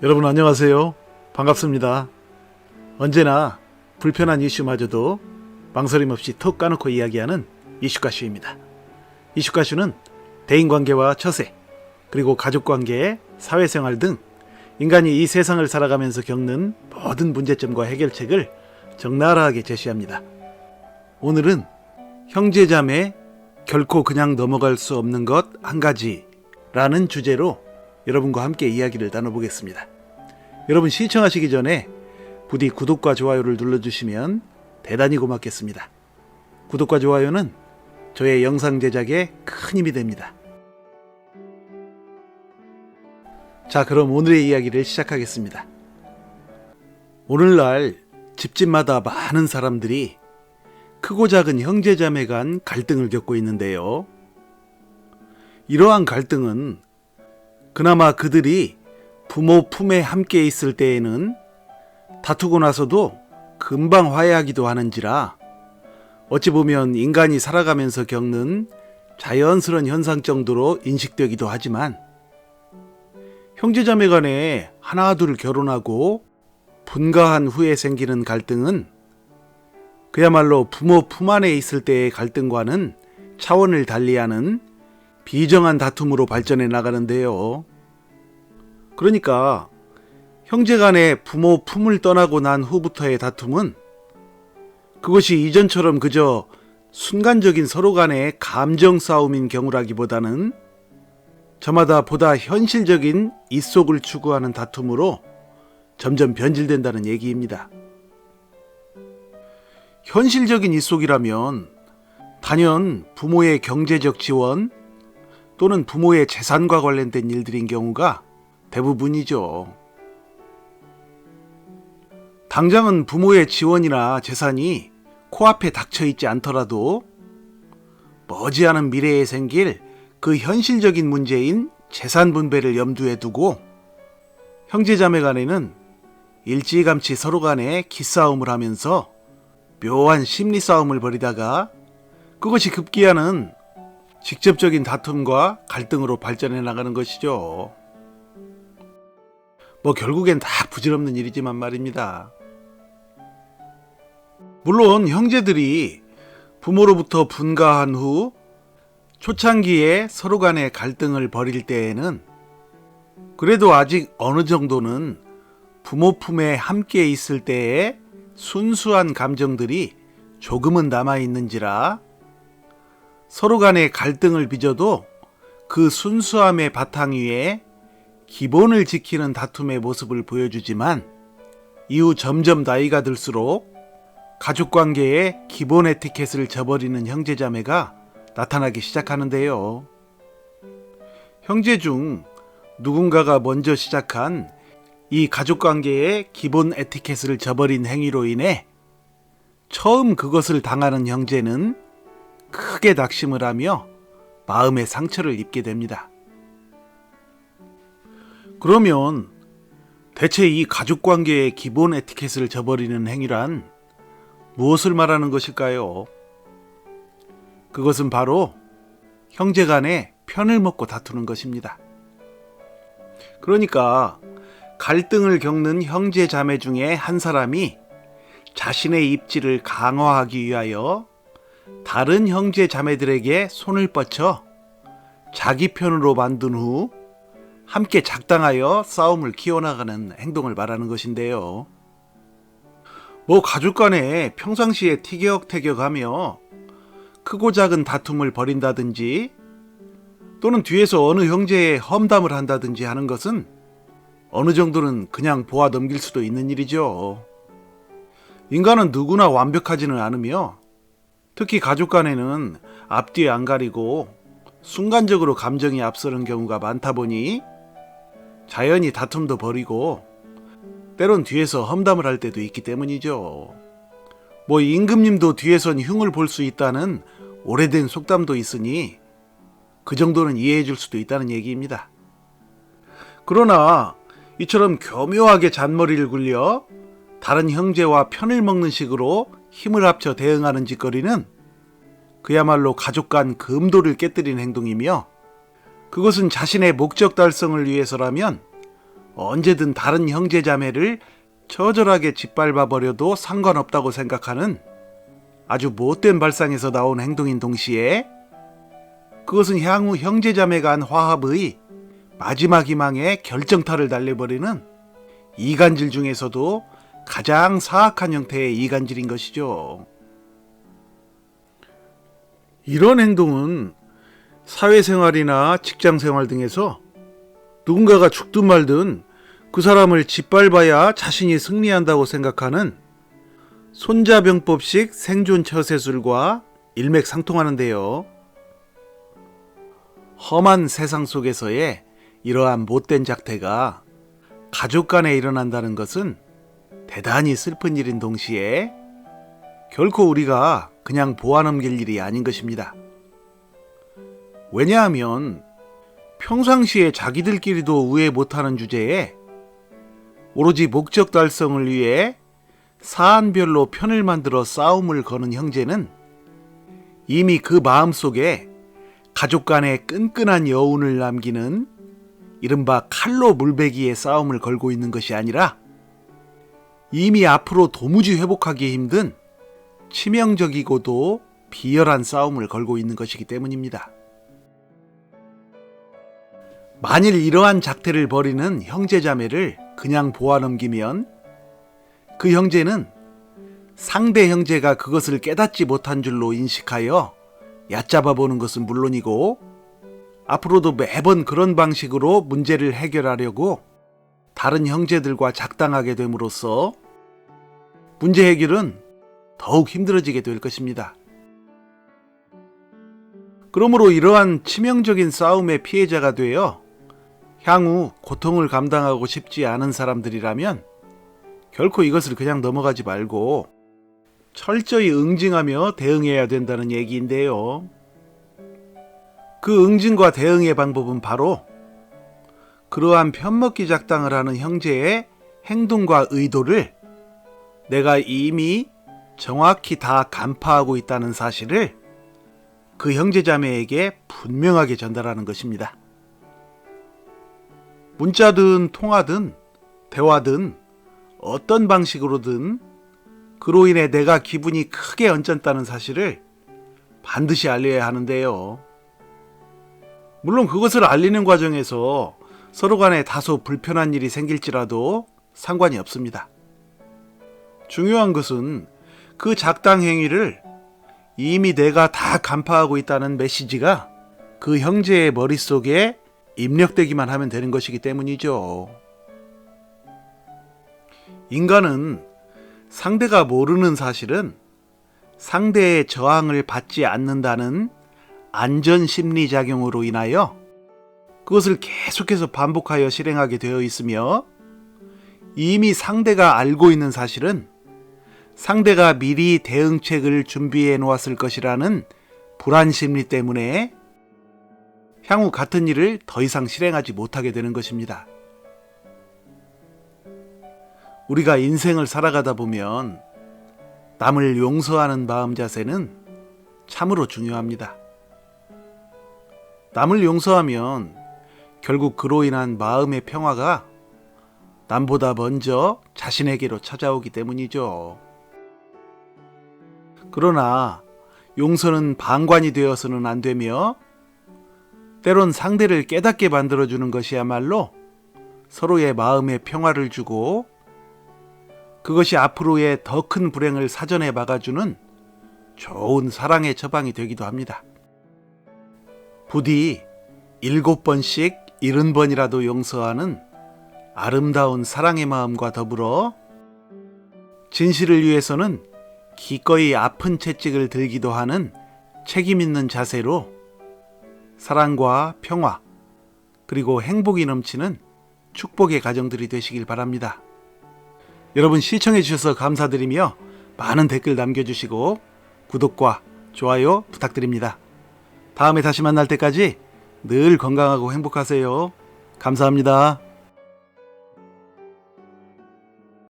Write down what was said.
여러분 안녕하세요. 반갑습니다. 언제나 불편한 이슈마저도 망설임 없이 톡 까놓고 이야기하는 이슈가슈입니다. 이슈가슈는 대인관계와 처세, 그리고 가족관계, 사회생활 등 인간이 이 세상을 살아가면서 겪는 모든 문제점과 해결책을 적나라하게 제시합니다. 오늘은 형제자매 결코 그냥 넘어갈 수 없는 것 한 가지라는 주제로 여러분과 함께 이야기를 나눠보겠습니다. 여러분 시청하시기 전에 부디 구독과 좋아요를 눌러주시면 대단히 고맙겠습니다. 구독과 좋아요는 저의 영상 제작에 큰 힘이 됩니다. 자, 그럼 오늘의 이야기를 시작하겠습니다. 오늘날 집집마다 많은 사람들이 크고 작은 형제자매 간 갈등을 겪고 있는데요. 이러한 갈등은 그나마 그들이 부모 품에 함께 있을 때에는 다투고 나서도 금방 화해하기도 하는지라 어찌 보면 인간이 살아가면서 겪는 자연스러운 현상 정도로 인식되기도 하지만, 형제자매 간에 하나둘 결혼하고 분가한 후에 생기는 갈등은 그야말로 부모 품 안에 있을 때의 갈등과는 차원을 달리하는 비정한 다툼으로 발전해 나가는데요. 그러니까 형제 간의 부모 품을 떠나고 난 후부터의 다툼은 그것이 이전처럼 그저 순간적인 서로 간의 감정 싸움인 경우라기보다는 저마다 보다 현실적인 이속을 추구하는 다툼으로 점점 변질된다는 얘기입니다. 현실적인 이속이라면 단연 부모의 경제적 지원 또는 부모의 재산과 관련된 일들인 경우가 대부분이죠. 당장은 부모의 지원이나 재산이 코앞에 닥쳐 있지 않더라도 머지않은 미래에 생길 그 현실적인 문제인 재산 분배를 염두에 두고 형제자매 간에는 일찌감치 서로 간에 기싸움을 하면서 묘한 심리 싸움을 벌이다가 그것이 급기야는 직접적인 다툼과 갈등으로 발전해 나가는 것이죠. 결국엔 다 부질없는 일이지만 말입니다. 물론 형제들이 부모로부터 분가한 후 초창기에 서로 간의 갈등을 벌일 때에는 그래도 아직 어느 정도는 부모 품에 함께 있을 때의 순수한 감정들이 조금은 남아있는지라 서로 간의 갈등을 빚어도 그 순수함의 바탕 위에 기본을 지키는 다툼의 모습을 보여주지만, 이후 점점 나이가 들수록 가족관계의 기본 에티켓을 저버리는 형제자매가 나타나기 시작하는데요. 형제 중 누군가가 먼저 시작한 이 가족관계의 기본 에티켓을 저버린 행위로 인해 처음 그것을 당하는 형제는 크게 낙심을 하며 마음의 상처를 입게 됩니다. 그러면 대체 이 가족관계의 기본 에티켓을 저버리는 행위란 무엇을 말하는 것일까요? 그것은 바로 형제 간에 편을 먹고 다투는 것입니다. 그러니까 갈등을 겪는 형제 자매 중에 한 사람이 자신의 입지를 강화하기 위하여 다른 형제 자매들에게 손을 뻗쳐 자기 편으로 만든 후 함께 작당하여 싸움을 키워나가는 행동을 말하는 것인데요. 가족 간에 평상시에 티격태격하며 크고 작은 다툼을 벌인다든지 또는 뒤에서 어느 형제의 험담을 한다든지 하는 것은 어느 정도는 그냥 보아 넘길 수도 있는 일이죠. 인간은 누구나 완벽하지는 않으며 특히 가족 간에는 앞뒤 안 가리고 순간적으로 감정이 앞서는 경우가 많다 보니 자연히 다툼도 벌이고 때론 뒤에서 험담을 할 때도 있기 때문이죠. 임금님도 뒤에선 흉을 볼 수 있다는 오래된 속담도 있으니 그 정도는 이해해 줄 수도 있다는 얘기입니다. 그러나 이처럼 교묘하게 잔머리를 굴려 다른 형제와 편을 먹는 식으로 힘을 합쳐 대응하는 짓거리는 그야말로 가족 간 금도를 깨뜨린 행동이며, 그것은 자신의 목적 달성을 위해서라면 언제든 다른 형제자매를 처절하게 짓밟아 버려도 상관없다고 생각하는 아주 못된 발상에서 나온 행동인 동시에 그것은 향후 형제자매 간 화합의 마지막 희망에 결정타를 날려버리는 이간질 중에서도 가장 사악한 형태의 이간질인 것이죠. 이런 행동은 사회생활이나 직장생활 등에서 누군가가 죽든 말든 그 사람을 짓밟아야 자신이 승리한다고 생각하는 손자병법식 생존 처세술과 일맥상통하는데요. 험한 세상 속에서의 이러한 못된 작태가 가족 간에 일어난다는 것은 대단히 슬픈 일인 동시에 결코 우리가 그냥 보아넘길 일이 아닌 것입니다. 왜냐하면 평상시에 자기들끼리도 우애 못하는 주제에 오로지 목적 달성을 위해 사안별로 편을 만들어 싸움을 거는 형제는 이미 그 마음속에 가족 간의 끈끈한 여운을 남기는 이른바 칼로 물베기의 싸움을 걸고 있는 것이 아니라 이미 앞으로 도무지 회복하기 힘든 치명적이고도 비열한 싸움을 걸고 있는 것이기 때문입니다. 만일 이러한 작태를 벌이는 형제자매를 그냥 보아넘기면 그 형제는 상대 형제가 그것을 깨닫지 못한 줄로 인식하여 얕잡아 보는 것은 물론이고 앞으로도 매번 그런 방식으로 문제를 해결하려고 다른 형제들과 작당하게 됨으로써 문제 해결은 더욱 힘들어지게 될 것입니다. 그러므로 이러한 치명적인 싸움의 피해자가 되어 향후 고통을 감당하고 싶지 않은 사람들이라면 결코 이것을 그냥 넘어가지 말고 철저히 응징하며 대응해야 된다는 얘기인데요. 그 응징과 대응의 방법은 바로 그러한 편먹기 작당을 하는 형제의 행동과 의도를 내가 이미 정확히 다 간파하고 있다는 사실을 그 형제자매에게 분명하게 전달하는 것입니다. 문자든 통화든 대화든 어떤 방식으로든 그로 인해 내가 기분이 크게 언짢다는 사실을 반드시 알려야 하는데요. 물론 그것을 알리는 과정에서 서로 간에 다소 불편한 일이 생길지라도 상관이 없습니다. 중요한 것은 그 작당 행위를 이미 내가 다 간파하고 있다는 메시지가 그 형제의 머릿속에 입력되기만 하면 되는 것이기 때문이죠. 인간은 상대가 모르는 사실은 상대의 저항을 받지 않는다는 안전심리작용으로 인하여 그것을 계속해서 반복하여 실행하게 되어 있으며 이미 상대가 알고 있는 사실은 상대가 미리 대응책을 준비해 놓았을 것이라는 불안심리 때문에 향후 같은 일을 더 이상 실행하지 못하게 되는 것입니다. 우리가 인생을 살아가다 보면 남을 용서하는 마음 자세는 참으로 중요합니다. 남을 용서하면 결국 그로 인한 마음의 평화가 남보다 먼저 자신에게로 찾아오기 때문이죠. 그러나 용서는 방관이 되어서는 안 되며 때론 상대를 깨닫게 만들어주는 것이야말로 서로의 마음에 평화를 주고 그것이 앞으로의 더 큰 불행을 사전에 막아주는 좋은 사랑의 처방이 되기도 합니다. 부디 7번씩 70번이라도 용서하는 아름다운 사랑의 마음과 더불어 진실을 위해서는 기꺼이 아픈 채찍을 들기도 하는 책임 있는 자세로 사랑과 평화 그리고 행복이 넘치는 축복의 가정들이 되시길 바랍니다. 여러분 시청해 주셔서 감사드리며 많은 댓글 남겨주시고 구독과 좋아요 부탁드립니다. 다음에 다시 만날 때까지 늘 건강하고 행복하세요. 감사합니다.